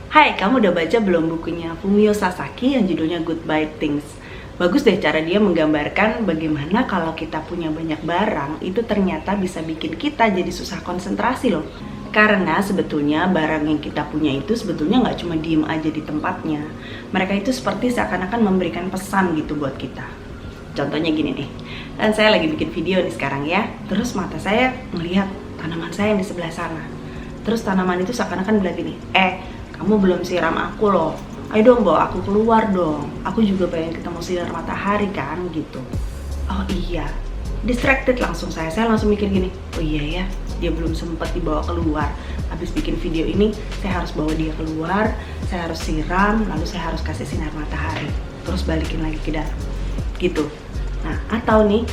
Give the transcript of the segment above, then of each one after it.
Hai, kamu udah baca belum bukunya Fumio Sasaki yang judulnya Goodbye Things? Bagus deh cara dia menggambarkan bagaimana kalau kita punya banyak barang itu ternyata bisa bikin kita jadi susah konsentrasi loh. Karena sebetulnya barang yang kita punya itu sebetulnya nggak cuma diem aja di tempatnya. Mereka itu seperti seakan-akan memberikan pesan gitu buat kita. Contohnya gini nih, dan saya lagi bikin video nih sekarang ya. Terus mata saya melihat tanaman saya yang di sebelah sana. Terus tanaman itu seakan-akan bilang gini, kamu belum siram aku loh, ayo dong bawa aku keluar dong, aku juga pengen ketemu sinar matahari kan gitu. Oh iya, distracted langsung saya langsung mikir gini, oh iya ya, dia belum sempat dibawa keluar. Habis bikin video ini, saya harus bawa dia keluar, saya harus siram, lalu saya harus kasih sinar matahari, terus balikin lagi ke dalam gitu. Nah, atau nih,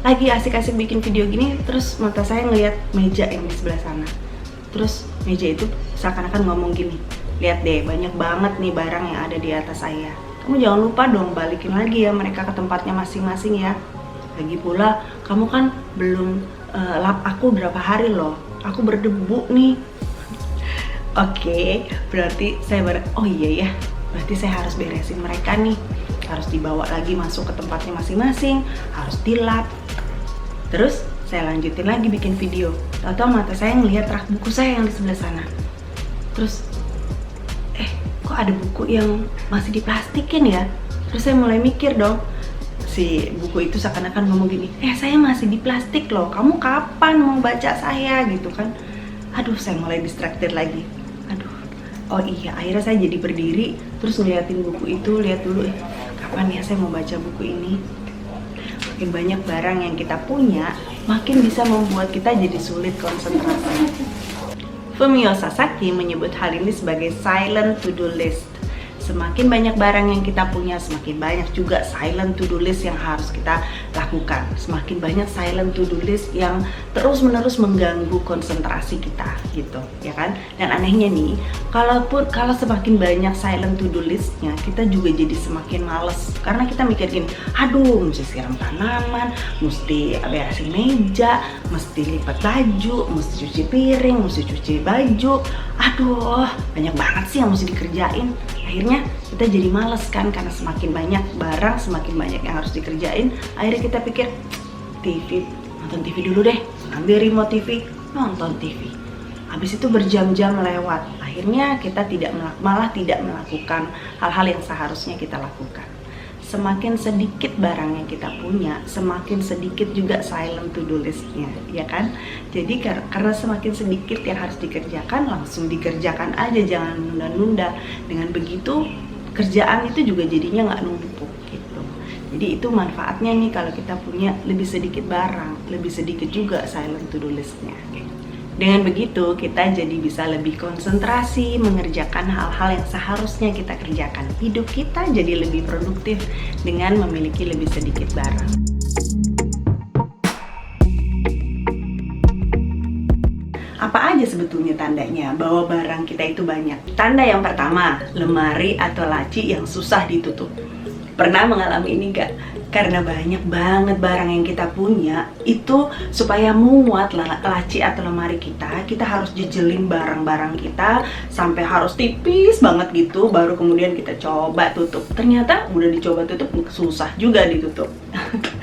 lagi asik-asik bikin video gini, terus mata saya ngeliat meja yang di sebelah sana. Terus meja itu seakan-akan ngomong gini, lihat deh, banyak banget nih barang yang ada di atas saya. Kamu jangan lupa dong balikin lagi ya mereka ke tempatnya masing-masing ya. Lagi pula, kamu kan belum lap aku berapa hari loh. Aku berdebu nih. Oke, berarti saya oh iya ya, berarti saya harus beresin mereka nih. Harus dibawa lagi masuk ke tempatnya masing-masing, harus dilap. Terus saya lanjutin lagi bikin video. Tahu-tahu mata saya ngelihat rak buku saya yang di sebelah sana. Terus kok ada buku yang masih diplastikin ya? Terus saya mulai mikir dong, si buku itu seakan-akan ngomong gini, saya masih di plastik loh, kamu kapan mau baca saya gitu kan? Aduh, saya mulai distracted lagi. Aduh, oh iya, akhirnya saya jadi berdiri, terus ngeliatin buku itu, lihat dulu, kapan ya saya mau baca buku ini? Makin banyak barang yang kita punya, makin bisa membuat kita jadi sulit konsentrasi. Fumio Sasaki menyebut hal ini sebagai silent to-do list. Semakin banyak barang yang kita punya, semakin banyak juga silent to-do list yang harus kita lakukan. Semakin banyak silent to-do list yang terus-menerus mengganggu konsentrasi kita, gitu, ya kan? Dan anehnya nih, kalau semakin banyak silent to-do listnya, kita juga jadi semakin males. Karena kita mikir gini, aduh, mesti siram tanaman, mesti beresin meja, mesti lipat baju, mesti cuci piring, mesti cuci baju. Aduh, banyak banget sih yang mesti dikerjain. Akhirnya kita jadi males kan, karena semakin banyak barang, semakin banyak yang harus dikerjain. Akhirnya kita pikir, nonton TV dulu deh, ambil remote TV, nonton TV. Habis itu berjam-jam lewat. Akhirnya kita malah tidak melakukan hal-hal yang seharusnya kita lakukan. Semakin sedikit barang yang kita punya, semakin sedikit juga silent to-do list-nya, ya kan? Jadi karena semakin sedikit yang harus dikerjakan, langsung dikerjakan aja, jangan nunda-nunda. Dengan begitu, kerjaan itu juga jadinya nggak numpuk gitu. Jadi itu manfaatnya nih kalau kita punya lebih sedikit barang, lebih sedikit juga silent to-do list-nya. Dengan begitu, kita jadi bisa lebih konsentrasi mengerjakan hal-hal yang seharusnya kita kerjakan. Hidup kita jadi lebih produktif dengan memiliki lebih sedikit barang. Apa aja sebetulnya tandanya bahwa barang kita itu banyak? Tanda yang pertama, lemari atau laci yang susah ditutup. Pernah mengalami ini gak? Karena banyak banget barang yang kita punya, itu supaya muat laci atau lemari kita harus jejelin barang-barang kita sampai harus tipis banget gitu, baru kemudian kita coba tutup. Ternyata udah dicoba tutup, susah juga ditutup.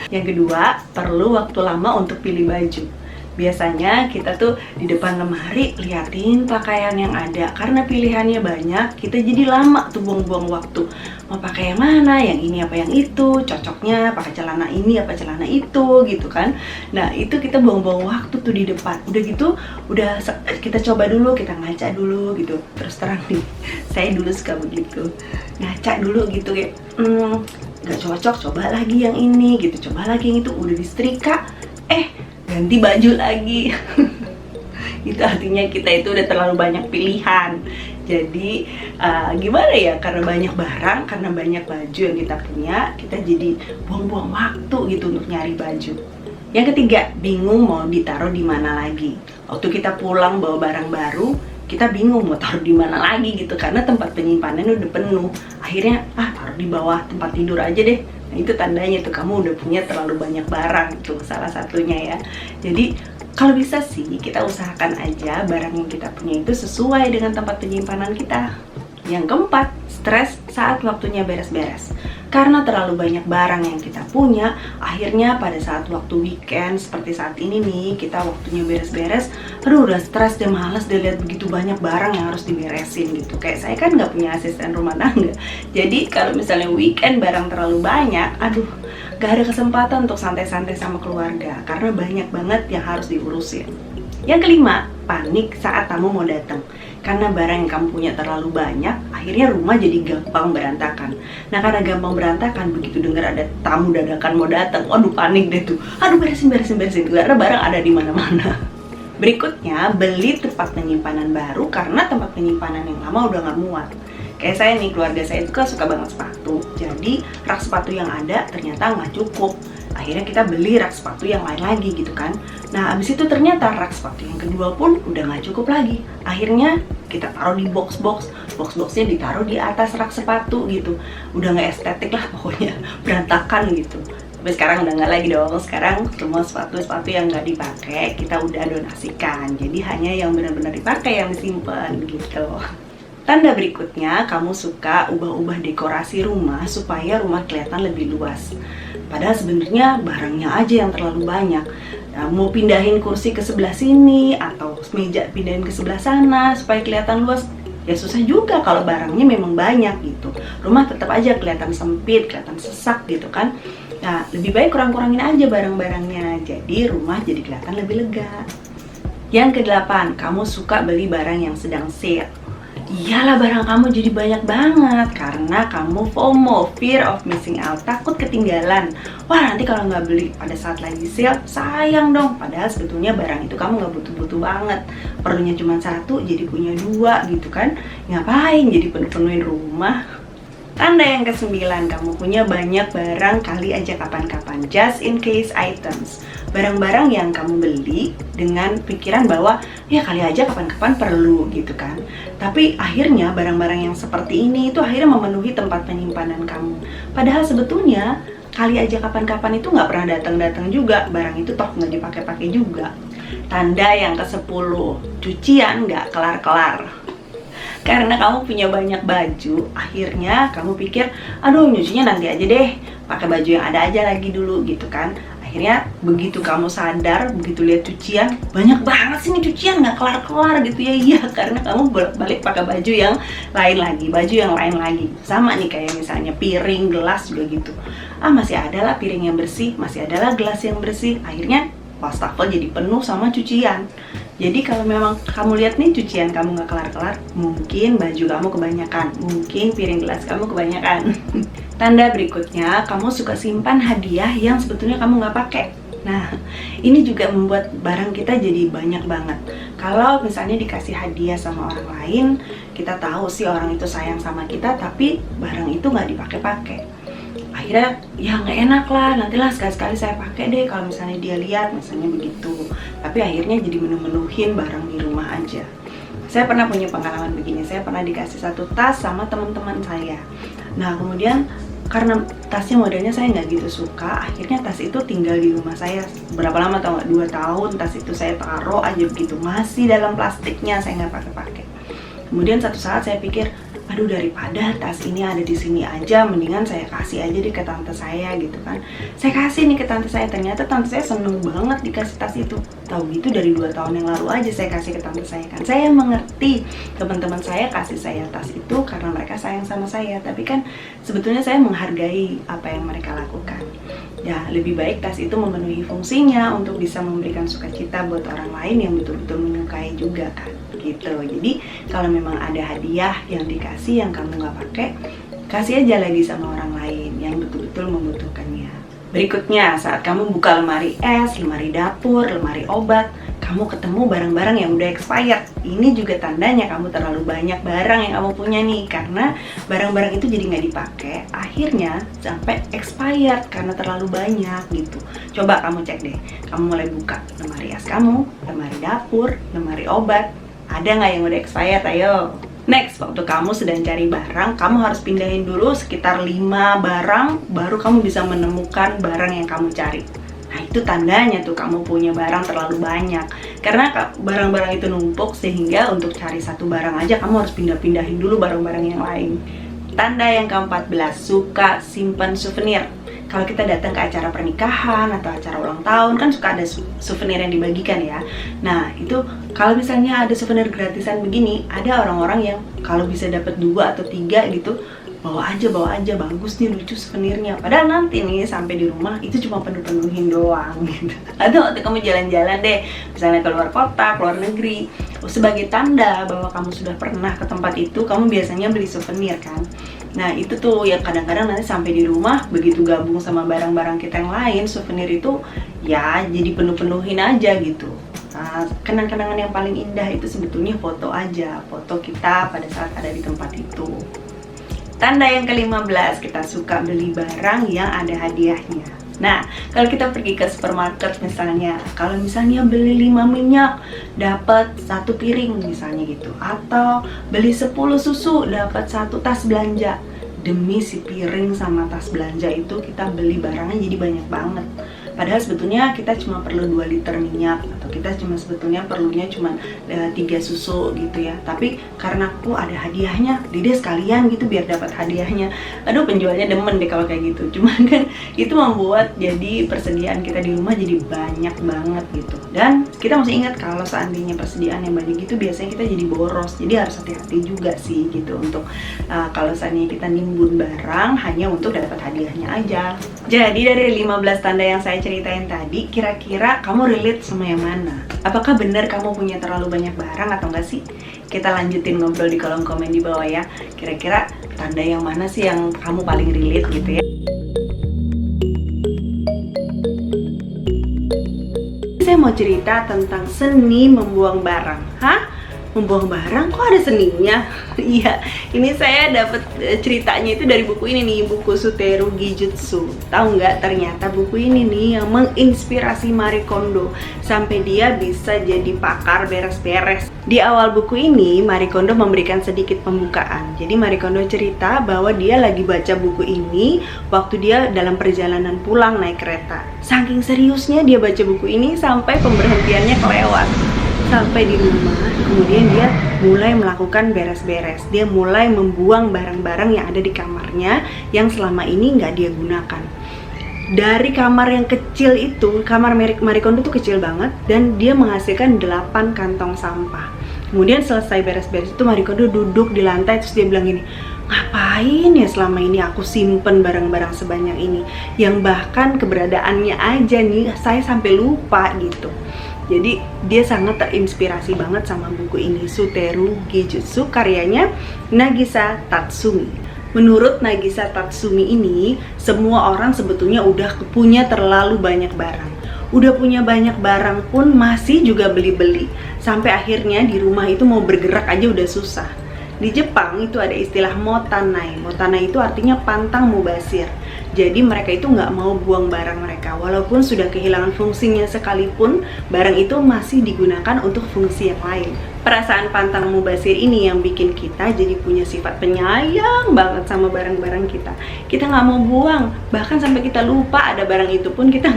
Yang kedua, perlu waktu lama untuk pilih baju. Biasanya kita tuh di depan lemari liatin pakaian yang ada. Karena pilihannya banyak, kita jadi lama tuh buang-buang waktu. Mau pakai yang mana, yang ini apa yang itu, cocoknya pakai celana ini apa celana itu gitu kan. Nah itu kita buang-buang waktu tuh di depan. Udah gitu, udah kita coba dulu, kita ngaca dulu gitu. Terus terang nih, saya dulu suka begitu. Ngaca dulu gitu kayak, gak cocok, coba lagi yang ini gitu. Coba lagi yang itu, udah disetrika, ganti baju lagi. Itu artinya kita itu udah terlalu banyak pilihan. Jadi gimana ya, karena banyak barang, karena banyak baju yang kita punya, kita jadi buang-buang waktu gitu untuk nyari baju. Yang ketiga, bingung mau ditaruh di mana lagi. Waktu kita pulang bawa barang baru, kita bingung mau taruh di mana lagi gitu, karena tempat penyimpanannya udah penuh. Akhirnya taruh di bawah tempat tidur aja deh. Nah, itu tandanya tuh kamu udah punya terlalu banyak barang, itu salah satunya ya. Jadi kalau bisa sih kita usahakan aja barang yang kita punya itu sesuai dengan tempat penyimpanan kita. Yang keempat, stres saat waktunya beres-beres. Karena terlalu banyak barang yang kita punya, akhirnya pada saat waktu weekend seperti saat ini nih, kita waktunya beres-beres, aduh udah stres deh, males deh lihat begitu banyak barang yang harus diberesin gitu. Kayak saya kan nggak punya asisten rumah tangga, jadi kalau misalnya weekend barang terlalu banyak, aduh gak ada kesempatan untuk santai-santai sama keluarga karena banyak banget yang harus diurusin. Yang kelima, panik saat tamu mau datang. Karena barang yang kamu punya terlalu banyak, akhirnya rumah jadi gampang berantakan. Nah, karena gampang berantakan, begitu dengar ada tamu dadakan mau datang, waduh panik deh tuh. Aduh beresin. Karena barang ada di mana-mana. Berikutnya, beli tempat penyimpanan baru karena tempat penyimpanan yang lama udah nggak muat. Kayak saya nih, keluarga saya itu kan suka banget sepatu. Jadi, rak sepatu yang ada ternyata nggak cukup. Akhirnya kita beli rak sepatu yang lain lagi gitu kan. Nah abis itu ternyata rak sepatu yang kedua pun udah nggak cukup lagi. Akhirnya kita taruh di box-boxnya ditaruh di atas rak sepatu gitu. Udah nggak estetik lah pokoknya, berantakan gitu. Tapi sekarang udah nggak lagi dong. Sekarang semua sepatu-sepatu yang nggak dipakai kita udah donasikan. Jadi hanya yang benar-benar dipakai yang disimpan gitu. Tanda berikutnya, kamu suka ubah-ubah dekorasi rumah supaya rumah kelihatan lebih luas. Padahal sebenarnya barangnya aja yang terlalu banyak. Nah, mau pindahin kursi ke sebelah sini atau meja pindahin ke sebelah sana supaya kelihatan luas, ya susah juga kalau barangnya memang banyak gitu. Rumah tetap aja kelihatan sempit, kelihatan sesak gitu kan. Nah, lebih baik kurang-kurangin aja barang-barangnya. Jadi rumah jadi kelihatan lebih lega. Yang kedelapan, kamu suka beli barang yang sedang sale. Iyalah barang kamu jadi banyak banget karena kamu FOMO, fear of missing out, takut ketinggalan. Wah nanti kalau nggak beli pada saat lagi sale, sayang dong. Padahal sebetulnya barang itu kamu nggak butuh-butuh banget. Perlunya cuma satu, jadi punya dua gitu kan. Ngapain jadi penuh-penuhin rumah? Tanda yang ke-9, kamu punya banyak barang kali aja kapan-kapan, just in case items. Barang-barang yang kamu beli dengan pikiran bahwa ya kali aja kapan-kapan perlu gitu kan. Tapi akhirnya barang-barang yang seperti ini itu akhirnya memenuhi tempat penyimpanan kamu. Padahal sebetulnya kali aja kapan-kapan itu nggak pernah datang-datang juga, barang itu toh nggak dipakai-pakai juga. Tanda yang ke-10, cucian nggak kelar-kelar. Karena kamu punya banyak baju, akhirnya kamu pikir, aduh nyucinya nanti aja deh, pakai baju yang ada aja lagi dulu gitu kan. Akhirnya begitu kamu sadar, begitu lihat cucian, banyak banget sih nih cucian nggak kelar-kelar gitu ya. Iya, karena kamu balik pakai baju yang lain lagi, sama nih kayak misalnya piring, gelas juga gitu. Masih ada lah piring yang bersih, masih ada lah gelas yang bersih. Akhirnya wastafel jadi penuh sama cucian. Jadi kalau memang kamu lihat nih cucian kamu nggak kelar-kelar, mungkin baju kamu kebanyakan, mungkin piring gelas kamu kebanyakan. Tanda berikutnya, kamu suka simpan hadiah yang sebetulnya kamu nggak pakai. Nah, ini juga membuat barang kita jadi banyak banget. Kalau misalnya dikasih hadiah sama orang lain, kita tahu sih orang itu sayang sama kita, tapi barang itu nggak dipakai-pakai. Akhirnya ya nggak enak lah, nantilah sekali-sekali saya pakai deh kalau misalnya dia lihat, misalnya begitu. Tapi akhirnya jadi menu-menuhin barang di rumah aja. Saya pernah punya pengalaman begini, saya pernah dikasih satu tas sama teman-teman saya. Nah kemudian karena tasnya modelnya saya nggak gitu suka, akhirnya tas itu tinggal di rumah saya berapa lama tau nggak? 2 tahun tas itu saya taruh aja begitu, masih dalam plastiknya, saya nggak pakai-pakai. Kemudian satu saat saya pikir, aduh daripada tas ini ada di sini aja, mendingan saya kasih aja deh ke tante saya gitu kan. Saya kasih nih ke tante saya, ternyata tante saya seneng banget dikasih tas itu. Tahu gitu dari 2 tahun yang lalu aja saya kasih ke tante saya kan. Saya mengerti teman-teman saya kasih saya tas itu karena mereka sayang sama saya, tapi kan sebetulnya saya menghargai apa yang mereka lakukan. Ya lebih baik tas itu memenuhi fungsinya untuk bisa memberikan sukacita buat orang lain yang betul-betul menyukai juga kan gitu. Jadi kalau memang ada hadiah yang dikasih yang kamu nggak pakai, kasih aja lagi sama orang lain yang betul-betul membutuhkannya. Berikutnya, saat kamu buka lemari es, lemari dapur, lemari obat, kamu ketemu barang-barang yang udah expired. Ini juga tandanya kamu terlalu banyak barang yang kamu punya nih, karena barang-barang itu jadi nggak dipakai, akhirnya sampai expired karena terlalu banyak gitu. Coba kamu cek deh, kamu mulai buka lemari es kamu, lemari dapur, lemari obat, ada nggak yang udah expired? Ayo. Next, waktu kamu sedang cari barang, kamu harus pindahin dulu sekitar 5 barang, baru kamu bisa menemukan barang yang kamu cari. Nah itu tandanya tuh kamu punya barang terlalu banyak. Karena barang-barang itu numpuk sehingga untuk cari satu barang aja kamu harus pindah-pindahin dulu barang-barang yang lain. Tanda yang ke-14, suka simpan souvenir. Kalau kita datang ke acara pernikahan atau acara ulang tahun kan suka ada souvenir yang dibagikan ya. Nah itu kalau misalnya ada souvenir gratisan begini, ada orang-orang yang kalau bisa dapat 2 atau 3 gitu, bawa aja, bagus nih, lucu souvenirnya. Padahal nanti nih sampai di rumah itu cuma penuhin doang gitu. Atau waktu kamu jalan-jalan deh, misalnya ke luar kota, ke luar negeri, sebagai tanda bahwa kamu sudah pernah ke tempat itu, kamu biasanya beli souvenir kan. Nah itu tuh yang kadang-kadang nanti sampai di rumah, begitu gabung sama barang-barang kita yang lain, souvenir itu ya jadi penuhin aja gitu. Nah, kenang-kenangan yang paling indah itu sebetulnya foto aja, foto kita pada saat ada di tempat itu. Tanda yang ke-15, kita suka beli barang yang ada hadiahnya. Nah, kalau kita pergi ke supermarket misalnya, kalau misalnya beli 5 minyak, dapat 1 piring misalnya gitu. Atau beli 10 susu, dapat 1 tas belanja. Demi si piring sama tas belanja itu kita beli barangnya jadi banyak banget. Padahal sebetulnya kita cuma perlu 2 liter minyak, atau kita sebetulnya perlunya cuma 3 susu gitu ya. Tapi karena ada hadiahnya, dede sekalian gitu biar dapat hadiahnya. Aduh penjualnya demen deh kalau kayak gitu. Cuman kan itu membuat jadi persediaan kita di rumah jadi banyak banget gitu. Dan kita mesti ingat kalau seandainya persediaan yang banyak gitu biasanya kita jadi boros. Jadi harus hati-hati juga sih gitu untuk kalau seandainya kita nimbun barang hanya untuk dapat hadiahnya aja. Jadi dari 15 tanda yang saya ceritain tadi, kira-kira kamu relate sama yang mana? Apakah benar kamu punya terlalu banyak barang atau enggak sih? Kita lanjutin ngobrol di kolom komen di bawah ya. Kira-kira tanda yang mana sih yang kamu paling relate gitu ya? Saya mau cerita tentang seni membuang barang. Hah? Membuang barang kok ada seninya? Iya, ini saya dapat ceritanya itu dari buku ini nih, buku Suteru Gijutsu. Tahu nggak, ternyata buku ini nih yang menginspirasi Marie Kondo sampai dia bisa jadi pakar beres-beres. Di awal buku ini, Marie Kondo memberikan sedikit pembukaan. Jadi Marie Kondo cerita bahwa dia lagi baca buku ini waktu dia dalam perjalanan pulang naik kereta. Saking seriusnya dia baca buku ini sampai pemberhentiannya kelewat. Sampai di rumah, kemudian dia mulai melakukan beres-beres. Dia mulai membuang barang-barang yang ada di kamarnya yang selama ini nggak dia gunakan. Dari kamar yang kecil itu, kamar Marie Kondo tuh kecil banget, dan dia menghasilkan 8 kantong sampah. Kemudian selesai beres-beres itu, Marie Kondo duduk di lantai, terus dia bilang gini, ngapain ya selama ini aku simpen barang-barang sebanyak ini, yang bahkan keberadaannya aja nih saya sampai lupa gitu. Jadi dia sangat terinspirasi banget sama buku ini, Suteru Gijutsu, karyanya Nagisa Tatsumi. Menurut Nagisa Tatsumi ini, semua orang sebetulnya udah punya terlalu banyak barang. Udah punya banyak barang pun masih juga beli-beli. Sampai akhirnya di rumah itu mau bergerak aja udah susah. Di Jepang itu ada istilah motanai. Motanai itu artinya pantang mubazir. Jadi mereka itu nggak mau buang barang mereka. Walaupun sudah kehilangan fungsinya sekalipun, barang itu masih digunakan untuk fungsi yang lain. Perasaan pantang mubazir ini yang bikin kita jadi punya sifat penyayang banget sama barang-barang kita. Kita nggak mau buang, bahkan sampai kita lupa ada barang itu pun kita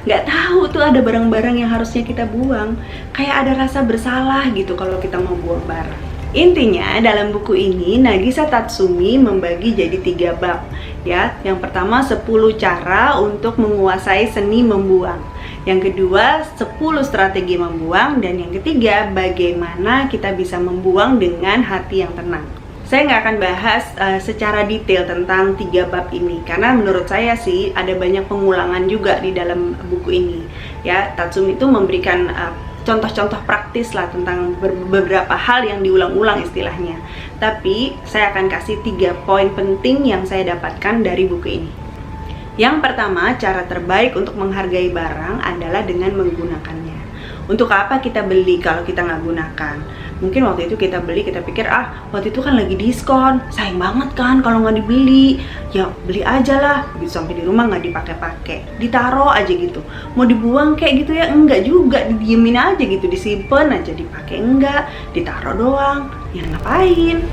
nggak tahu tuh ada barang-barang yang harusnya kita buang. Kayak ada rasa bersalah gitu kalau kita mau buang barang. Intinya dalam buku ini Nagisa Tatsumi membagi jadi 3 bab ya. Yang pertama 10 cara untuk menguasai seni membuang. Yang kedua 10 strategi membuang. Dan yang ketiga bagaimana kita bisa membuang dengan hati yang tenang. Saya nggak akan bahas secara detail tentang 3 bab ini karena menurut saya sih ada banyak pengulangan juga di dalam buku ini ya. Tatsumi itu memberikan contoh-contoh praktis lah tentang beberapa hal yang diulang-ulang istilahnya. Tapi saya akan kasih 3 poin penting yang saya dapatkan dari buku ini. Yang pertama, cara terbaik untuk menghargai barang adalah dengan menggunakannya. Untuk apa kita beli kalau kita nggak gunakan? Mungkin waktu itu kita beli, kita pikir waktu itu kan lagi diskon, sayang banget kan kalau nggak dibeli, ya beli aja lah. Gitu, sampai di rumah nggak dipakai-pakai, ditaruh aja gitu. Mau dibuang kayak gitu ya enggak juga, didiemin aja gitu, disimpan aja, dipakai enggak, ditaruh doang, ya ngapain?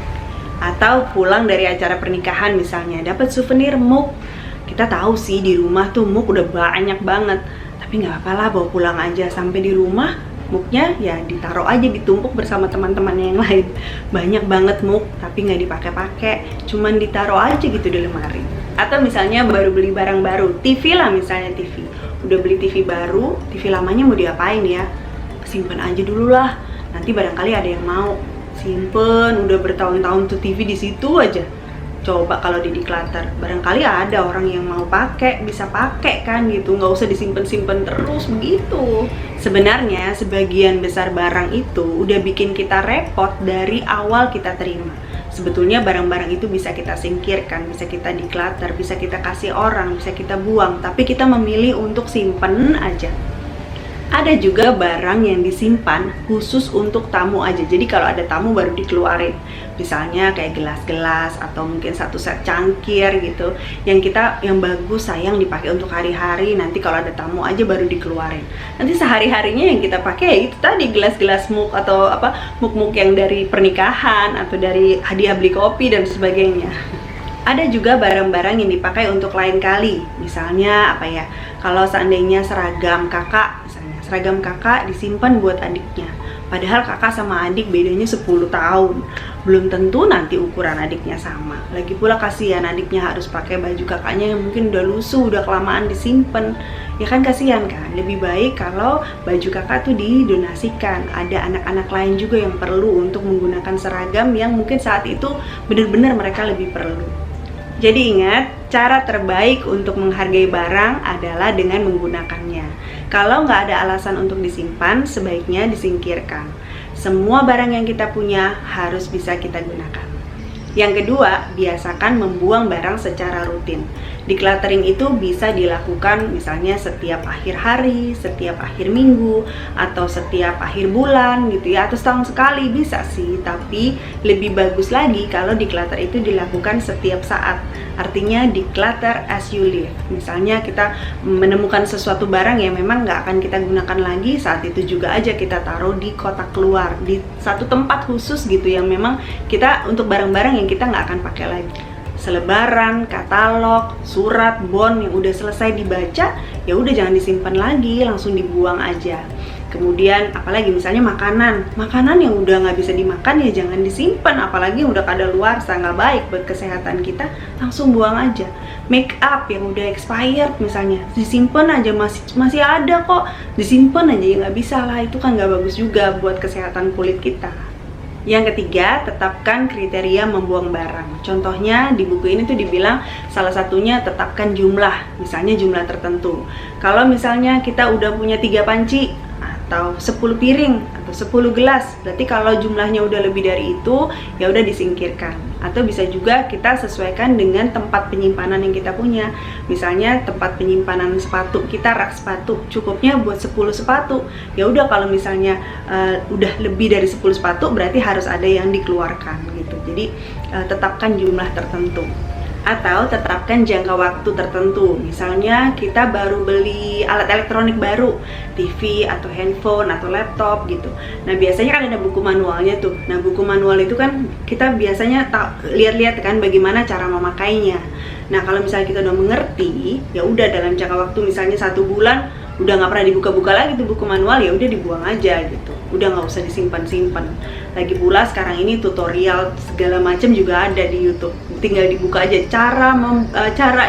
Atau pulang dari acara pernikahan misalnya, dapat souvenir mug. Kita tahu sih di rumah tuh mug udah banyak banget. Tapi nggak apa-apa lah, bawa pulang aja. Sampai di rumah, muknya ya ditaruh aja, ditumpuk bersama teman-temannya yang lain. Banyak banget muk, tapi nggak dipakai-pakai, cuman ditaruh aja gitu di lemari. Atau misalnya baru beli barang baru, TV lah misalnya, TV. Udah beli TV baru, TV lamanya mau diapain ya? Simpen aja dulu lah, nanti barangkali ada yang mau. Simpen, udah bertahun-tahun tuh TV di situ aja. Coba kalau di declutter, barangkali ada orang yang mau pakai, bisa pakai kan gitu, nggak usah disimpan-simpan terus begitu. Sebenarnya sebagian besar barang itu udah bikin kita repot dari awal kita terima. Sebetulnya barang-barang itu bisa kita singkirkan, bisa kita declutter, bisa kita kasih orang, bisa kita buang, tapi kita memilih untuk simpen aja. Ada juga barang yang disimpan khusus untuk tamu aja. Jadi kalau ada tamu baru dikeluarin. Misalnya kayak gelas-gelas atau mungkin satu set cangkir gitu. Yang bagus, sayang dipakai untuk hari-hari. Nanti kalau ada tamu aja baru dikeluarin. Nanti sehari-harinya yang kita pakai ya itu tadi, gelas-gelas muk atau muk-muk yang dari pernikahan atau dari hadiah beli kopi dan sebagainya. Ada juga barang-barang yang dipakai untuk lain kali. Misalnya kalau seandainya seragam kakak, seragam kakak disimpan buat adiknya. Padahal kakak sama adik bedanya 10 tahun. Belum tentu nanti ukuran adiknya sama. Lagi pula kasihan adiknya harus pakai baju kakaknya yang mungkin udah lusuh, udah kelamaan disimpan. Ya kan kasihan kan? Lebih baik kalau baju kakak tuh didonasikan. Ada anak-anak lain juga yang perlu untuk menggunakan seragam yang mungkin saat itu benar-benar mereka lebih perlu. Jadi ingat, cara terbaik untuk menghargai barang adalah dengan menggunakannya. Kalau nggak ada alasan untuk disimpan, sebaiknya disingkirkan. Semua barang yang kita punya harus bisa kita gunakan. Yang kedua, biasakan membuang barang secara rutin. Decluttering itu bisa dilakukan misalnya setiap akhir hari, setiap akhir minggu, atau setiap akhir bulan gitu ya, atau setahun sekali bisa sih. Tapi lebih bagus lagi kalau declutter itu dilakukan setiap saat. Artinya declutter as you live. Misalnya kita menemukan sesuatu barang yang memang nggak akan kita gunakan lagi, saat itu juga aja kita taruh di kotak keluar, di satu tempat khusus gitu yang memang kita untuk barang-barang yang kita nggak akan pakai lagi. Selebaran, katalog, surat, bon yang udah selesai dibaca, ya udah jangan disimpan lagi, langsung dibuang aja. Kemudian apalagi misalnya makanan yang udah nggak bisa dimakan ya jangan disimpan, apalagi yang udah kadaluarsa, nggak baik buat kesehatan kita, langsung buang aja. Make up yang udah expired misalnya disimpan aja, masih ada kok, disimpan aja, ya nggak bisa lah, itu kan nggak bagus juga buat kesehatan kulit kita. Yang ketiga, tetapkan kriteria membuang barang. Contohnya di buku ini tuh dibilang salah satunya tetapkan jumlah, misalnya jumlah tertentu. Kalau misalnya kita udah punya 3 panci atau 10 piring atau 10 gelas, berarti kalau jumlahnya udah lebih dari itu ya udah disingkirkan. Atau bisa juga kita sesuaikan dengan tempat penyimpanan yang kita punya. Misalnya tempat penyimpanan sepatu kita, rak sepatu cukupnya buat 10 sepatu. Ya udah kalau misalnya udah lebih dari 10 sepatu berarti harus ada yang dikeluarkan gitu. Jadi tetapkan jumlah tertentu. Atau tetapkan jangka waktu tertentu. Misalnya kita baru beli alat elektronik baru, TV atau handphone atau laptop gitu. Nah biasanya kan ada buku manualnya tuh. Nah buku manual itu kan kita biasanya lihat-lihat kan bagaimana cara memakainya. Nah kalau misalnya kita udah mengerti, ya udah dalam jangka waktu misalnya 1 bulan udah nggak pernah dibuka-buka lagi tuh buku manual, ya udah dibuang aja gitu. Udah nggak usah disimpan-simpan. Lagi pula sekarang ini tutorial segala macam juga ada di YouTube. Tinggal dibuka aja cara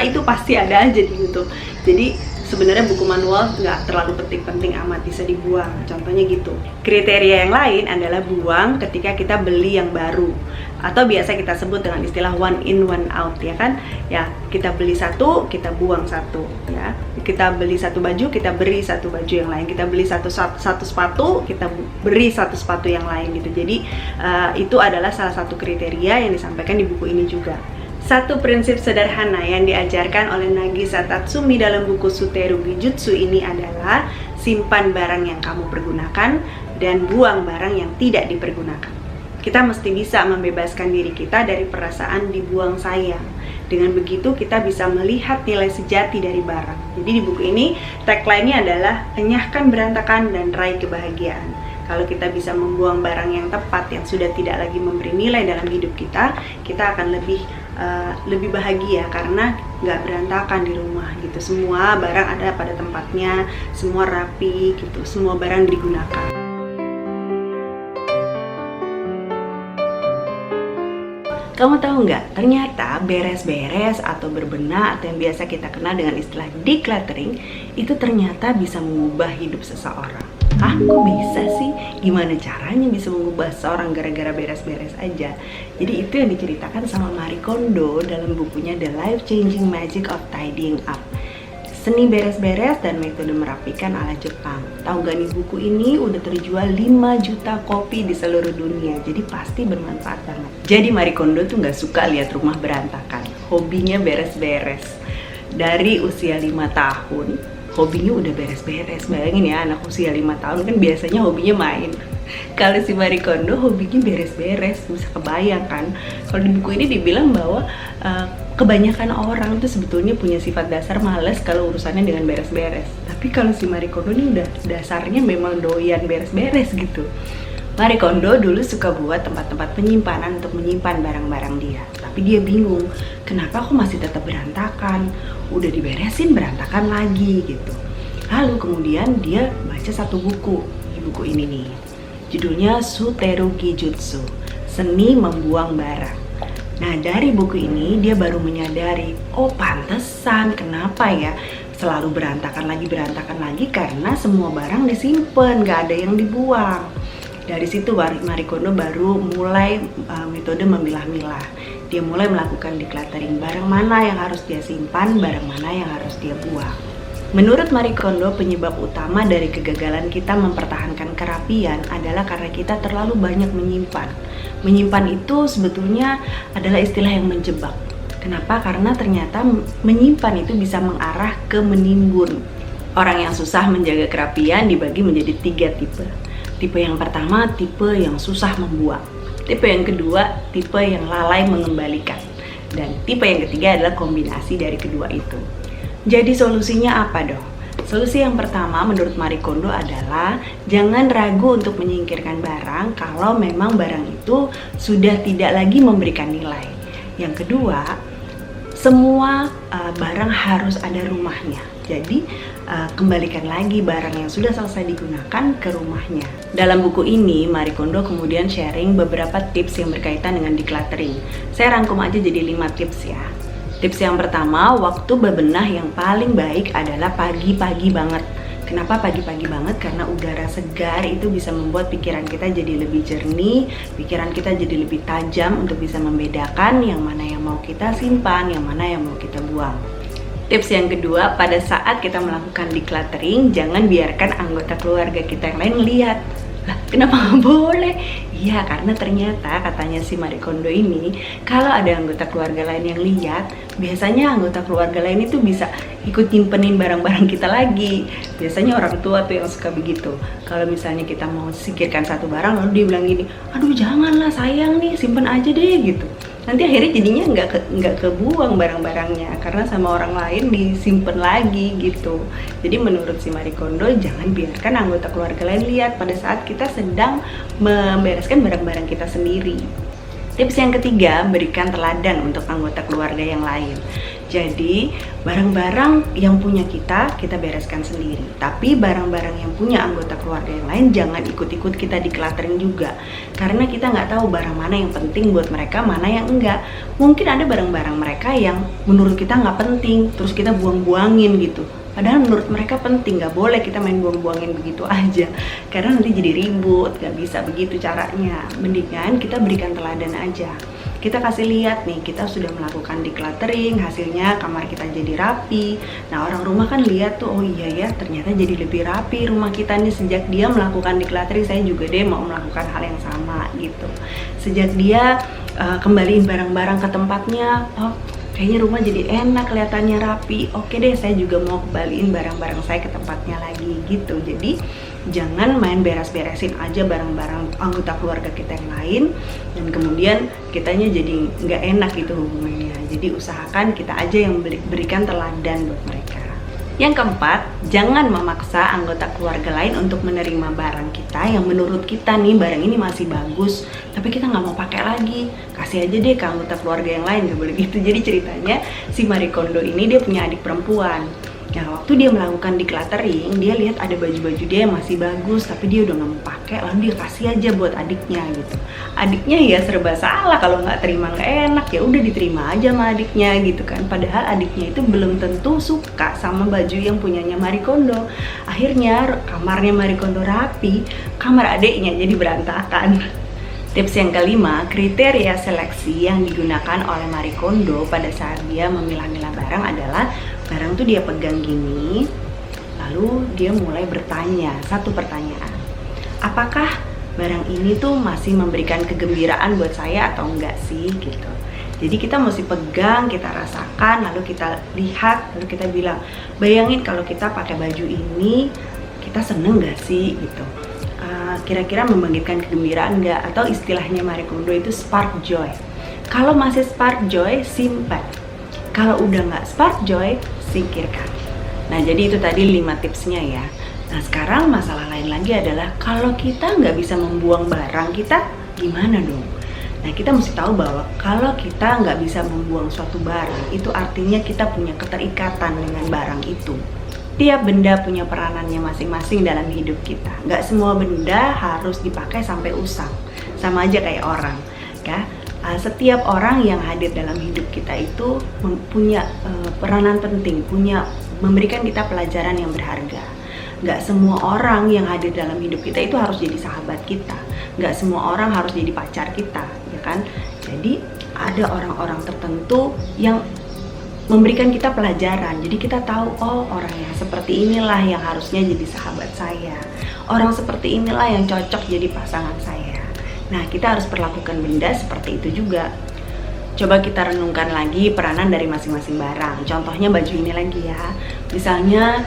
itu pasti ada aja di YouTube. Jadi sebenarnya buku manual nggak terlalu penting-penting amat, bisa dibuang. Contohnya gitu. Kriteria yang lain adalah buang ketika kita beli yang baru, atau biasa kita sebut dengan istilah one in one out, ya kan? Ya, kita beli satu, kita buang satu, ya. Kita beli satu baju, kita beri satu baju yang lain. Kita beli satu sepatu, kita beri satu sepatu yang lain gitu. Jadi itu adalah salah satu kriteria yang disampaikan di buku ini juga. Satu prinsip sederhana yang diajarkan oleh Nagisa Tatsumi dalam buku Suteru Bijutsu ini adalah simpan barang yang kamu pergunakan dan buang barang yang tidak dipergunakan. Kita mesti bisa membebaskan diri kita dari perasaan dibuang sayang. Dengan begitu kita bisa melihat nilai sejati dari barang. Jadi di buku ini tagline-nya adalah enyahkan berantakan dan raih kebahagiaan. Kalau kita bisa membuang barang yang tepat yang sudah tidak lagi memberi nilai dalam hidup kita, kita akan lebih lebih bahagia karena nggak berantakan di rumah gitu. Semua barang ada pada tempatnya, semua rapi gitu, semua barang digunakan. Kamu tahu nggak, ternyata beres-beres atau berbenah atau yang biasa kita kenal dengan istilah decluttering itu ternyata bisa mengubah hidup seseorang. Ah, kok bisa sih? Gimana caranya bisa mengubah seseorang gara-gara beres-beres aja? Jadi itu yang diceritakan sama Marie Kondo dalam bukunya The Life Changing Magic of Tidying Up. Seni beres-beres dan metode merapikan ala Jepang. Tahu gak nih, buku ini udah terjual 5 juta kopi di seluruh dunia. Jadi pasti bermanfaat banget. Jadi Marie Kondo tuh gak suka lihat rumah berantakan. Hobinya beres-beres. Dari usia 5 tahun, hobinya udah beres-beres. Bayangin ya, anak usia 5 tahun kan biasanya hobinya main. Kalau si Marie Kondo hobinya beres-beres, bisa kebayang kan? Kalau di buku ini dibilang bahwa kebanyakan orang tuh sebetulnya punya sifat dasar males kalau urusannya dengan beres-beres. Tapi kalau si Marie Kondo ini udah dasarnya memang doyan beres-beres gitu. Marie Kondo dulu suka buat tempat-tempat penyimpanan untuk menyimpan barang-barang dia. Tapi dia bingung, kenapa aku masih tetap berantakan? Udah diberesin berantakan lagi gitu. Lalu kemudian dia baca satu buku, di buku ini nih. Judulnya Suterugi Jutsu, Seni Membuang Barang. Nah, dari buku ini dia baru menyadari, oh pantesan kenapa ya selalu berantakan lagi karena semua barang disimpan, gak ada yang dibuang. Dari situ Marie Kondo baru mulai metode memilah-milah. Dia mulai melakukan decluttering, barang mana yang harus dia simpan, barang mana yang harus dia buang. Menurut Marie Kondo, penyebab utama dari kegagalan kita mempertahankan kerapian adalah karena kita terlalu banyak menyimpan. Menyimpan itu sebetulnya adalah istilah yang menjebak. Kenapa? Karena ternyata menyimpan itu bisa mengarah ke menimbun. Orang yang susah menjaga kerapian dibagi menjadi 3 tipe. Tipe yang pertama, tipe yang susah membuang. Tipe yang kedua, tipe yang lalai mengembalikan. Dan tipe yang ketiga adalah kombinasi dari kedua itu. Jadi solusinya apa dong? Solusi yang pertama menurut Marie Kondo adalah jangan ragu untuk menyingkirkan barang kalau memang barang itu sudah tidak lagi memberikan nilai. Yang kedua, semua barang harus ada rumahnya. Jadi kembalikan lagi barang yang sudah selesai digunakan ke rumahnya. Dalam buku ini Marie Kondo kemudian sharing beberapa tips yang berkaitan dengan decluttering. Saya rangkum aja jadi 5 tips ya. Tips yang pertama, waktu bebenah yang paling baik adalah pagi-pagi banget. Kenapa pagi-pagi banget? Karena udara segar itu bisa membuat pikiran kita jadi lebih jernih, pikiran kita jadi lebih tajam untuk bisa membedakan yang mana yang mau kita simpan, yang mana yang mau kita buang. Tips yang kedua, pada saat kita melakukan decluttering, jangan biarkan anggota keluarga kita yang lain lihat. Lah, kenapa nggak boleh? Iya, karena ternyata katanya si Marie Kondo ini, kalau ada anggota keluarga lain yang lihat, biasanya anggota keluarga lain itu bisa ikut nyimpenin barang-barang kita lagi. Biasanya orang tua tuh yang suka begitu. Kalau misalnya kita mau singkirkan satu barang, lalu dia bilang gini, aduh janganlah sayang nih, simpen aja deh gitu. Nanti akhirnya jadinya nggak kebuang barang-barangnya karena sama orang lain disimpan lagi gitu. Jadi menurut si Marie Kondo, jangan biarkan anggota keluarga lain lihat pada saat kita sedang membereskan barang-barang kita sendiri. Tips yang ketiga, berikan teladan untuk anggota keluarga yang lain. Jadi barang-barang yang punya kita bereskan sendiri. Tapi barang-barang yang punya anggota keluarga yang lain jangan ikut-ikut kita decluttering juga. Karena kita nggak tahu barang mana yang penting buat mereka, mana yang enggak. Mungkin ada barang-barang mereka yang menurut kita nggak penting, terus kita buang-buangin gitu. Padahal menurut mereka penting, nggak boleh kita main buang-buangin begitu aja. Karena nanti jadi ribut, nggak bisa begitu caranya. Mendingan kita berikan teladan aja. Kita kasih lihat nih, kita sudah melakukan decluttering, hasilnya kamar kita jadi rapi. Nah orang rumah kan lihat tuh, oh iya ya ternyata jadi lebih rapi rumah kita nih sejak dia melakukan decluttering. Saya juga deh mau melakukan hal yang sama gitu. Sejak dia kembaliin barang-barang ke tempatnya, oh kayaknya rumah jadi enak, kelihatannya rapi. Oke deh, saya juga mau kembaliin barang-barang saya ke tempatnya lagi gitu. Jadi jangan main beres-beresin aja barang-barang anggota keluarga kita yang lain dan kemudian kitanya jadi nggak enak gitu hubungannya. Jadi usahakan kita aja yang berikan teladan buat mereka. Yang keempat, jangan memaksa anggota keluarga lain untuk menerima barang kita yang menurut kita nih barang ini masih bagus, tapi kita nggak mau pakai lagi. Kasih aja deh ke anggota keluarga yang lain, nggak boleh gitu. Jadi ceritanya si Marie Kondo ini dia punya adik perempuan. Nah, waktu dia melakukan decluttering, dia lihat ada baju-baju dia yang masih bagus, tapi dia udah nggak mau pakai, lalu dia kasih aja buat adiknya gitu. Adiknya ya serba salah, kalau nggak terima nggak enak, ya udah diterima aja sama adiknya gitu kan. Padahal adiknya itu belum tentu suka sama baju yang punyanya Marie Kondo. Akhirnya kamarnya Marie Kondo rapi, kamar adiknya jadi berantakan. Tips yang kelima, kriteria seleksi yang digunakan oleh Marie Kondo pada saat dia memilah-milah barang adalah barang tuh dia pegang gini, lalu dia mulai bertanya satu pertanyaan. Apakah barang ini tuh masih memberikan kegembiraan buat saya atau enggak sih gitu. Jadi kita mesti pegang, kita rasakan, lalu kita lihat, lalu kita bilang, bayangin kalau kita pakai baju ini, kita seneng gak sih gitu. Kira-kira membangkitkan kegembiraan enggak, atau istilahnya Marie Kondo itu spark joy. Kalau masih spark joy, simpan. Kalau udah nggak spark joy, singkirkan. Nah, jadi itu tadi 5 tipsnya ya. Nah, sekarang masalah lain lagi adalah kalau kita nggak bisa membuang barang kita, gimana dong? Nah, kita mesti tahu bahwa kalau kita nggak bisa membuang suatu barang, itu artinya kita punya keterikatan dengan barang itu. Tiap benda punya peranannya masing-masing dalam hidup kita. Nggak semua benda harus dipakai sampai usang. Sama aja kayak orang, ya. Setiap orang yang hadir dalam hidup kita itu punya peranan penting, memberikan kita pelajaran yang berharga. Nggak semua orang yang hadir dalam hidup kita itu harus jadi sahabat kita. Nggak semua orang harus jadi pacar kita, ya kan? Jadi ada orang-orang tertentu yang memberikan kita pelajaran. Jadi kita tahu, oh orang yang seperti inilah yang harusnya jadi sahabat saya. Orang seperti inilah yang cocok jadi pasangan saya. Nah, kita harus perlakukan benda seperti itu juga. Coba kita renungkan lagi peranan dari masing-masing barang. Contohnya baju ini lagi ya. Misalnya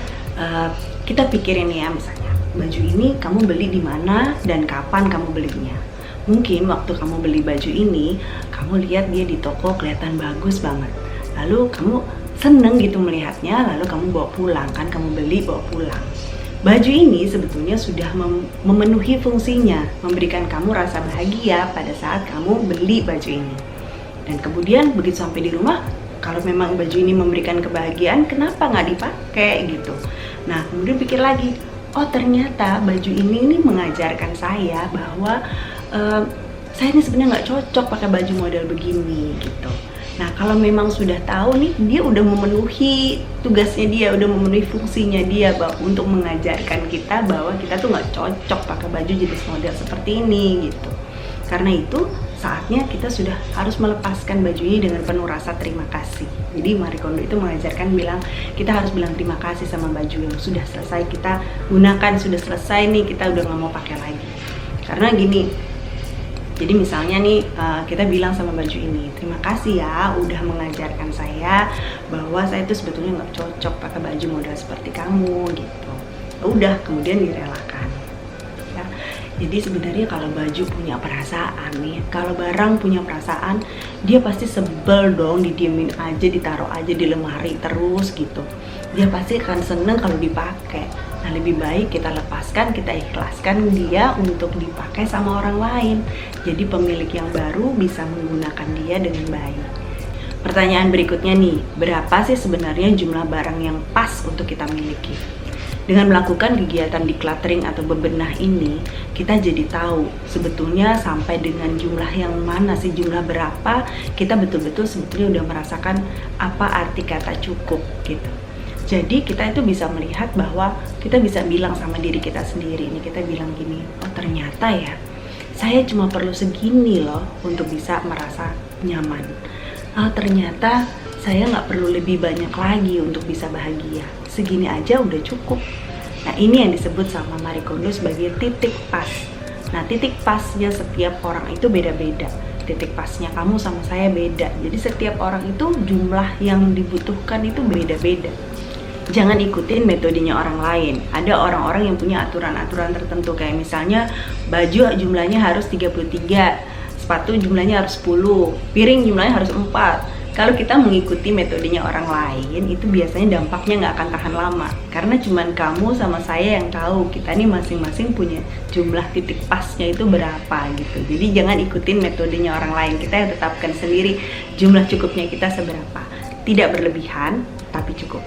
kita pikirin ya, misalnya baju ini kamu beli di mana dan kapan kamu belinya. Mungkin waktu kamu beli baju ini, kamu lihat dia di toko kelihatan bagus banget. Lalu kamu seneng gitu melihatnya, lalu kamu bawa pulang kan, kamu beli bawa pulang. Baju ini sebetulnya sudah memenuhi fungsinya, memberikan kamu rasa bahagia pada saat kamu beli baju ini. Dan kemudian begitu sampai di rumah, kalau memang baju ini memberikan kebahagiaan, kenapa nggak dipakai gitu? Nah, kemudian pikir lagi, oh ternyata baju ini mengajarkan saya bahwa saya ini sebenarnya nggak cocok pakai baju model begini gitu. Nah, kalau memang sudah tahu nih, dia udah memenuhi tugasnya dia, udah memenuhi fungsinya dia untuk mengajarkan kita bahwa kita tuh nggak cocok pakai baju jenis model seperti ini gitu. Karena itu saatnya kita sudah harus melepaskan baju ini dengan penuh rasa terima kasih. Jadi Marie Kondo itu mengajarkan kita harus bilang terima kasih sama baju yang sudah selesai kita gunakan, sudah selesai nih, kita udah nggak mau pakai lagi. Karena gini. Jadi misalnya nih kita bilang sama baju ini, terima kasih ya udah mengajarkan saya bahwa saya itu sebetulnya nggak cocok pakai baju model seperti kamu gitu. Udah, kemudian direlakan. Ya. Jadi sebenarnya kalau baju punya perasaan nih, kalau barang punya perasaan, dia pasti sebel dong didiemin aja, ditaruh aja di lemari terus gitu. Dia pasti akan seneng kalau dipakai. Nah, lebih baik kita lepaskan, kita ikhlaskan dia untuk dipakai sama orang lain. Jadi pemilik yang baru bisa menggunakan dia dengan baik. Pertanyaan berikutnya nih, berapa sih sebenarnya jumlah barang yang pas untuk kita miliki? Dengan melakukan kegiatan decluttering atau bebenah ini, kita jadi tahu sebetulnya sampai dengan jumlah yang mana sih, jumlah berapa, kita betul-betul sebetulnya udah merasakan apa arti kata cukup gitu. Jadi kita itu bisa melihat bahwa kita bisa bilang sama diri kita sendiri, nih kita bilang gini, oh ternyata ya saya cuma perlu segini loh untuk bisa merasa nyaman. Oh ternyata saya nggak perlu lebih banyak lagi untuk bisa bahagia, segini aja udah cukup. Nah ini yang disebut sama Marie Kondo sebagai titik pas. Nah titik pasnya setiap orang itu beda-beda. Titik pasnya kamu sama saya beda. Jadi setiap orang itu jumlah yang dibutuhkan itu beda-beda. Jangan ikutin metodenya orang lain. Ada orang-orang yang punya aturan-aturan tertentu, kayak misalnya baju jumlahnya harus 33, sepatu jumlahnya harus 10, piring jumlahnya harus 4. Kalau kita mengikuti metodenya orang lain, itu biasanya dampaknya nggak akan tahan lama. Karena cuman kamu sama saya yang tahu, kita nih masing-masing punya jumlah titik pasnya itu berapa gitu. Jadi jangan ikutin metodenya orang lain, kita yang tetapkan sendiri jumlah cukupnya kita seberapa. Tidak berlebihan, tapi cukup.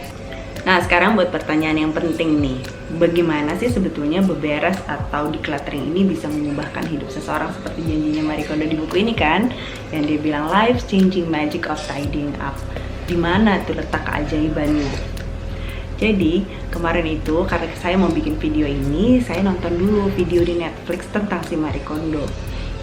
Nah, sekarang buat pertanyaan yang penting nih. Bagaimana sih sebetulnya beberes atau decluttering ini bisa mengubahkan hidup seseorang seperti janjinya Marie Kondo di buku ini kan? Yang dia bilang life changing magic of tidying up. Dimana tuh letak keajaibannya? Jadi, kemarin itu karena saya mau bikin video ini, saya nonton dulu video di Netflix tentang si Marie Kondo.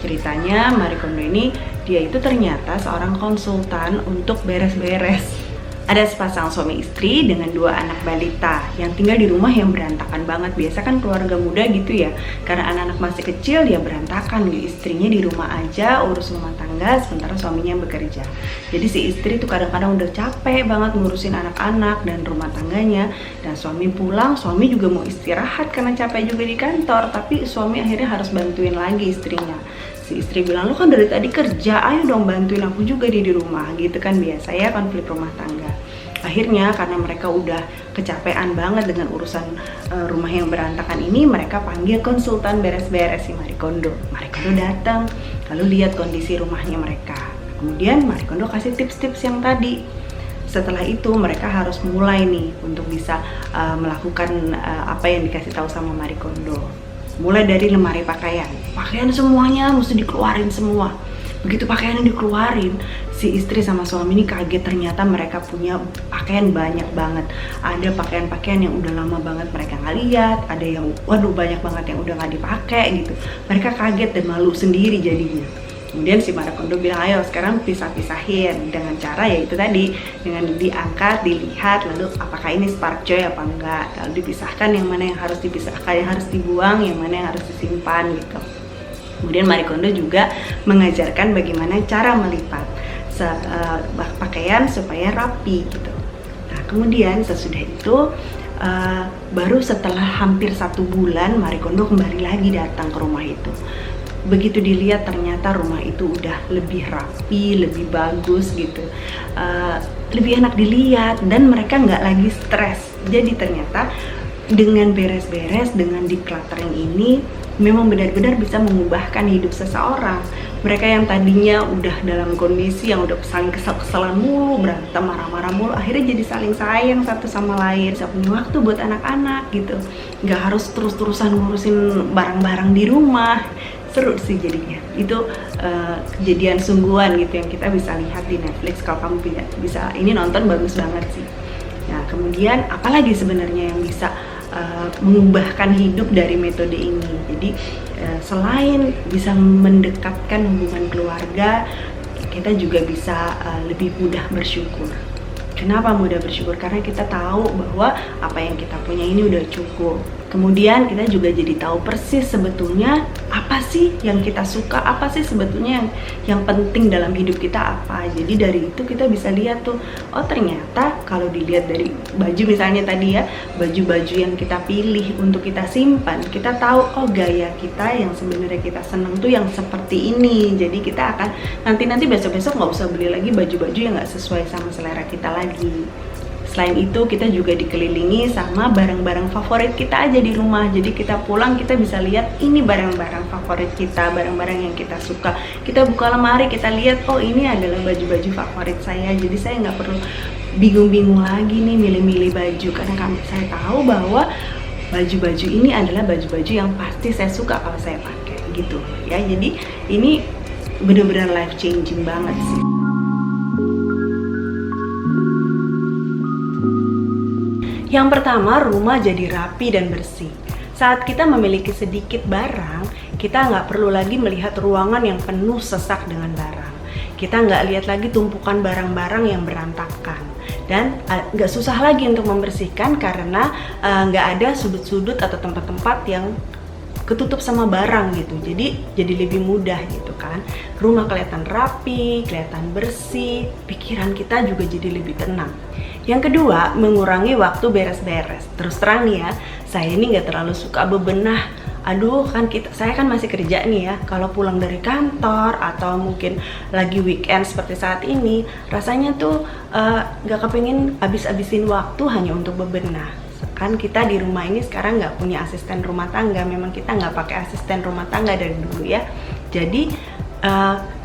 Ceritanya Marie Kondo ini, dia itu ternyata seorang konsultan untuk beres-beres. Ada sepasang suami istri dengan 2 anak balita yang tinggal di rumah yang berantakan banget. Biasa kan keluarga muda gitu ya, karena anak-anak masih kecil dia berantakan. Istrinya di rumah aja urus rumah tangga sementara suaminya bekerja. Jadi si istri tuh kadang-kadang udah capek banget ngurusin anak-anak dan rumah tangganya. Dan suami pulang, suami juga mau istirahat karena capek juga di kantor. Tapi suami akhirnya harus bantuin lagi istrinya. Si istri bilang, lu kan dari tadi kerja, ayo dong bantuin aku juga di rumah, gitu kan biasa ya konflik rumah tangga. Akhirnya karena mereka udah kecapean banget dengan urusan rumah yang berantakan ini, mereka panggil konsultan beres-beres si Marie Kondo. Marie Kondo datang, lalu lihat kondisi rumahnya mereka. Kemudian Marie Kondo kasih tips-tips yang tadi. Setelah itu mereka harus mulai nih untuk bisa melakukan apa yang dikasih tahu sama Marie Kondo. Mulai dari lemari pakaian semuanya mesti dikeluarin semua. Begitu pakaian yang dikeluarin, si istri sama suami ini kaget, ternyata mereka punya pakaian banyak banget. Ada pakaian-pakaian yang udah lama banget mereka nggak lihat, ada yang waduh banyak banget yang udah nggak dipakai gitu. Mereka kaget dan malu sendiri jadinya. Kemudian si Marie Kondo bilang, ayo sekarang pisah-pisahin dengan cara yaitu tadi, dengan diangkat, dilihat, lalu apakah ini spark joy apa enggak, lalu dipisahkan yang mana yang harus dipisahkan, yang harus dibuang, yang mana yang harus disimpan gitu. Kemudian Marie Kondo juga mengajarkan bagaimana cara melipat pakaian supaya rapi gitu. Nah kemudian sesudah itu baru setelah hampir 1 bulan Marie Kondo kembali lagi datang ke rumah itu. Begitu dilihat ternyata rumah itu udah lebih rapi, lebih bagus gitu, lebih enak dilihat dan mereka nggak lagi stres. Jadi ternyata dengan beres-beres, dengan decluttering ini memang benar-benar bisa mengubahkan hidup seseorang. Mereka yang tadinya udah dalam kondisi yang udah saling kesal-kesalan mulu, berantem, marah-marah mulu, akhirnya jadi saling sayang satu sama lain, bisa punya waktu buat anak-anak gitu. Nggak harus terus-terusan ngurusin barang-barang di rumah. Seru sih jadinya. Itu kejadian sungguhan gitu yang kita bisa lihat di Netflix. Kalau kamu bisa ini nonton, bagus banget sih. Nah kemudian apalagi sebenarnya yang bisa mengubahkan hidup dari metode ini. Jadi selain bisa mendekatkan hubungan keluarga, kita juga bisa lebih mudah bersyukur. Kenapa mudah bersyukur? Karena kita tahu bahwa apa yang kita punya ini udah cukup. Kemudian kita juga jadi tahu persis sebetulnya apa sih yang kita suka, apa sih sebetulnya yang penting dalam hidup kita apa. Jadi dari itu kita bisa lihat tuh, oh ternyata kalau dilihat dari baju misalnya tadi ya, baju-baju yang kita pilih untuk kita simpan, kita tahu oh gaya kita yang sebenarnya kita seneng tuh yang seperti ini. Jadi kita akan nanti besok-besok nggak usah beli lagi baju-baju yang nggak sesuai sama selera kita lagi. Selain itu kita juga dikelilingi sama barang-barang favorit kita aja di rumah. Jadi kita pulang kita bisa lihat ini barang-barang favorit kita, barang-barang yang kita suka. Kita buka lemari, kita lihat oh ini adalah baju-baju favorit saya. Jadi saya nggak perlu bingung-bingung lagi nih milih-milih baju, karena saya tahu bahwa baju-baju ini adalah baju-baju yang pasti saya suka kalau saya pakai gitu ya. Jadi ini benar-benar life changing banget sih. Yang pertama, rumah jadi rapi dan bersih. Saat kita memiliki sedikit barang, kita nggak perlu lagi melihat ruangan yang penuh sesak dengan barang. Kita nggak lihat lagi tumpukan barang-barang yang berantakan. Dan nggak susah lagi untuk membersihkan karena nggak ada sudut-sudut atau tempat-tempat yang ketutup sama barang gitu. Jadi lebih mudah gitu kan. Rumah kelihatan rapi, kelihatan bersih, pikiran kita juga jadi lebih tenang. Yang kedua, mengurangi waktu beres-beres. Terus terang nih ya, saya ini nggak terlalu suka bebenah aduh kan saya kan masih kerja nih ya, kalau pulang dari kantor atau mungkin lagi weekend seperti saat ini, rasanya tuh nggak kepingin habis-habisin waktu hanya untuk bebenah. Kan kita di rumah ini sekarang nggak punya asisten rumah tangga, memang kita nggak pakai asisten rumah tangga dari dulu ya. Jadi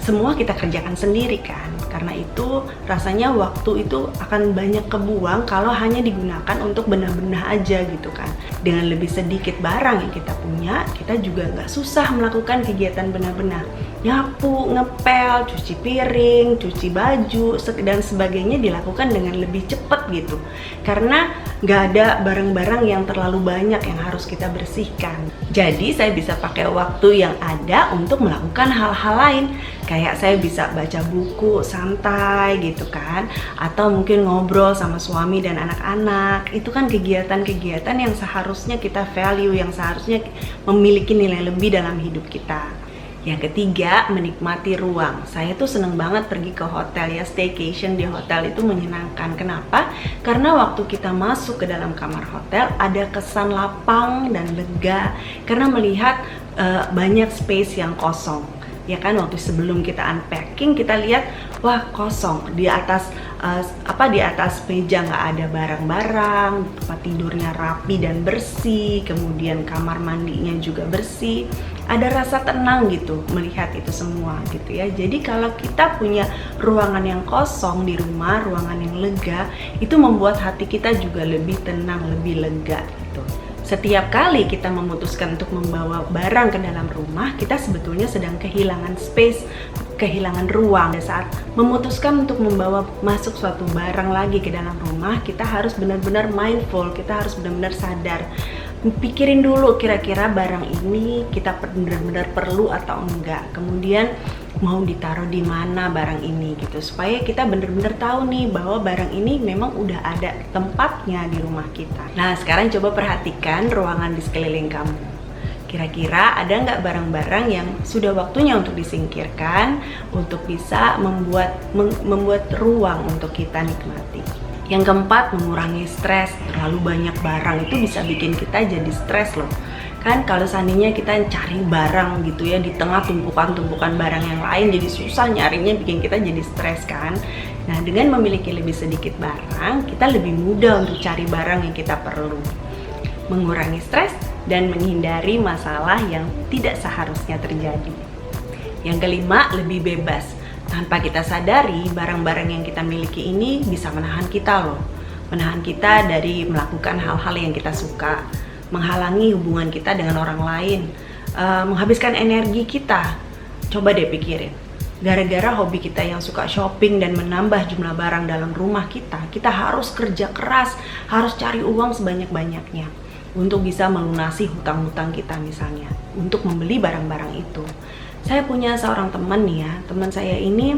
semua kita kerjakan sendiri kan. Karena itu rasanya waktu itu akan banyak kebuang kalau hanya digunakan untuk benah-benah aja gitu kan. Dengan lebih sedikit barang yang kita punya, kita juga nggak susah melakukan kegiatan benah-benah. Nyapu, ngepel, cuci piring, cuci baju, dan sebagainya dilakukan dengan lebih cepat gitu. Karena nggak ada barang-barang yang terlalu banyak yang harus kita bersihkan. Jadi saya bisa pakai waktu yang ada untuk melakukan hal-hal lain. Kayak saya bisa baca buku santai gitu kan, atau mungkin ngobrol sama suami dan anak-anak. Itu kan kegiatan-kegiatan yang seharusnya kita value, yang seharusnya memiliki nilai lebih dalam hidup kita. Yang ketiga, menikmati ruang. Saya tuh seneng banget pergi ke hotel ya, staycation di hotel itu menyenangkan. Kenapa? Karena waktu kita masuk ke dalam kamar hotel ada kesan lapang dan lega karena melihat banyak space yang kosong. Ya kan, waktu sebelum kita unpacking kita lihat wah kosong, di atas di atas meja nggak ada barang-barang, tempat tidurnya rapi dan bersih, kemudian kamar mandinya juga bersih. Ada rasa tenang gitu melihat itu semua gitu ya. Jadi kalau kita punya ruangan yang kosong di rumah, ruangan yang lega, itu membuat hati kita juga lebih tenang, lebih lega gitu. Setiap kali kita memutuskan untuk membawa barang ke dalam rumah, kita sebetulnya sedang kehilangan space, kehilangan ruang. Saat memutuskan untuk membawa masuk suatu barang lagi ke dalam rumah, kita harus benar-benar mindful, kita harus benar-benar sadar. Pikirin dulu kira-kira barang ini kita benar-benar perlu atau enggak. Kemudian mau ditaruh di mana barang ini gitu, supaya kita benar-benar tahu nih bahwa barang ini memang udah ada tempatnya di rumah kita. Nah sekarang coba perhatikan ruangan di sekeliling kamu. Kira-kira ada nggak barang-barang yang sudah waktunya untuk disingkirkan untuk bisa membuat ruang untuk kita nikmati. Yang keempat, mengurangi stres. Terlalu banyak barang itu bisa bikin kita jadi stres loh. Kan kalau seandainya kita cari barang gitu ya di tengah tumpukan-tumpukan barang yang lain, jadi susah nyarinya, bikin kita jadi stres kan. Nah dengan memiliki lebih sedikit barang, kita lebih mudah untuk cari barang yang kita perlu. Mengurangi stres dan menghindari masalah yang tidak seharusnya terjadi. Yang kelima, lebih bebas. Tanpa kita sadari, barang-barang yang kita miliki ini bisa menahan kita loh. Menahan kita dari melakukan hal-hal yang kita suka, menghalangi hubungan kita dengan orang lain, menghabiskan energi kita. Coba deh pikirin, gara-gara hobi kita yang suka shopping dan menambah jumlah barang dalam rumah kita harus kerja keras, harus cari uang sebanyak-banyaknya untuk bisa melunasi hutang-hutang kita misalnya, untuk membeli barang-barang itu. Saya punya seorang teman nih ya, teman saya ini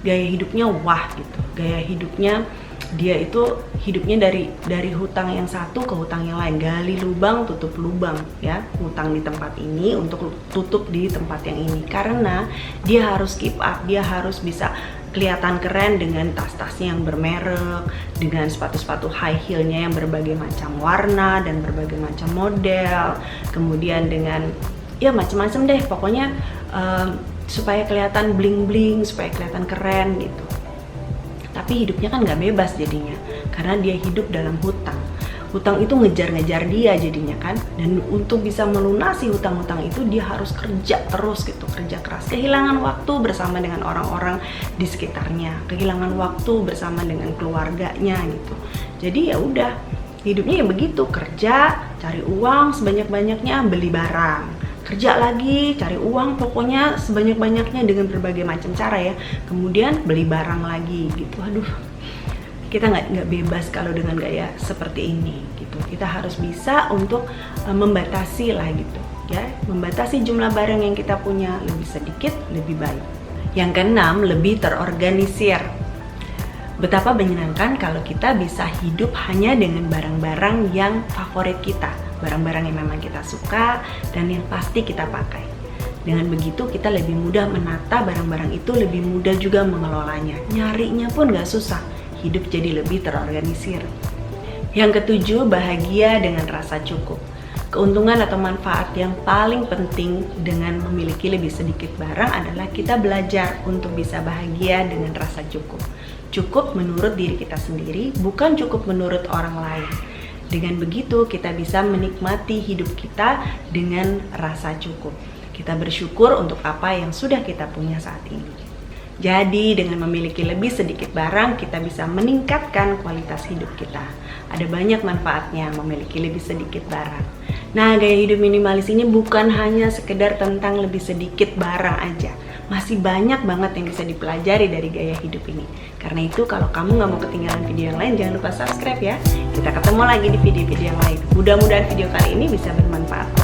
gaya hidupnya wah gitu, gaya hidupnya dia itu hidupnya dari hutang yang satu ke hutang yang lain, gali lubang tutup lubang ya, hutang di tempat ini untuk tutup di tempat yang ini, karena dia harus keep up, dia harus bisa kelihatan keren dengan tas-tasnya yang bermerek, dengan sepatu-sepatu high heel-nya yang berbagai macam warna dan berbagai macam model, kemudian dengan ya macam-macam deh pokoknya, supaya kelihatan bling-bling, supaya kelihatan keren gitu. Tapi hidupnya kan nggak bebas jadinya, karena dia hidup dalam hutang. Hutang itu ngejar-ngejar dia jadinya kan, dan untuk bisa melunasi hutang-hutang itu dia harus kerja terus gitu, kerja keras. Kehilangan waktu bersama dengan orang-orang di sekitarnya, kehilangan waktu bersama dengan keluarganya gitu. Jadi ya udah, hidupnya ya begitu, kerja, cari uang sebanyak-banyaknya, beli barang. Kerja lagi, cari uang pokoknya sebanyak-banyaknya dengan berbagai macam cara ya. Kemudian beli barang lagi gitu. Aduh, kita nggak bebas kalau dengan gaya seperti ini gitu. Kita harus bisa untuk membatasi lah gitu ya. Membatasi jumlah barang yang kita punya, lebih sedikit lebih baik. Yang keenam, lebih terorganisir. Betapa menyenangkan kalau kita bisa hidup hanya dengan barang-barang yang favorit kita, barang-barang yang memang kita suka dan yang pasti kita pakai. Dengan begitu kita lebih mudah menata barang-barang itu, lebih mudah juga mengelolanya. Nyarinya pun gak susah, hidup jadi lebih terorganisir. Yang ketujuh, bahagia dengan rasa cukup. Keuntungan atau manfaat yang paling penting dengan memiliki lebih sedikit barang adalah kita belajar untuk bisa bahagia dengan rasa cukup. Cukup menurut diri kita sendiri, bukan cukup menurut orang lain. Dengan begitu kita bisa menikmati hidup kita dengan rasa cukup. Kita bersyukur untuk apa yang sudah kita punya saat ini. Jadi dengan memiliki lebih sedikit barang, kita bisa meningkatkan kualitas hidup kita. Ada banyak manfaatnya memiliki lebih sedikit barang. Nah, gaya hidup minimalis ini bukan hanya sekedar tentang lebih sedikit barang aja. Masih banyak banget yang bisa dipelajari dari gaya hidup ini. Karena itu kalau kamu nggak mau ketinggalan video yang lain, jangan lupa subscribe ya. Kita ketemu lagi di video-video yang lain. Mudah-mudahan video kali ini bisa bermanfaat.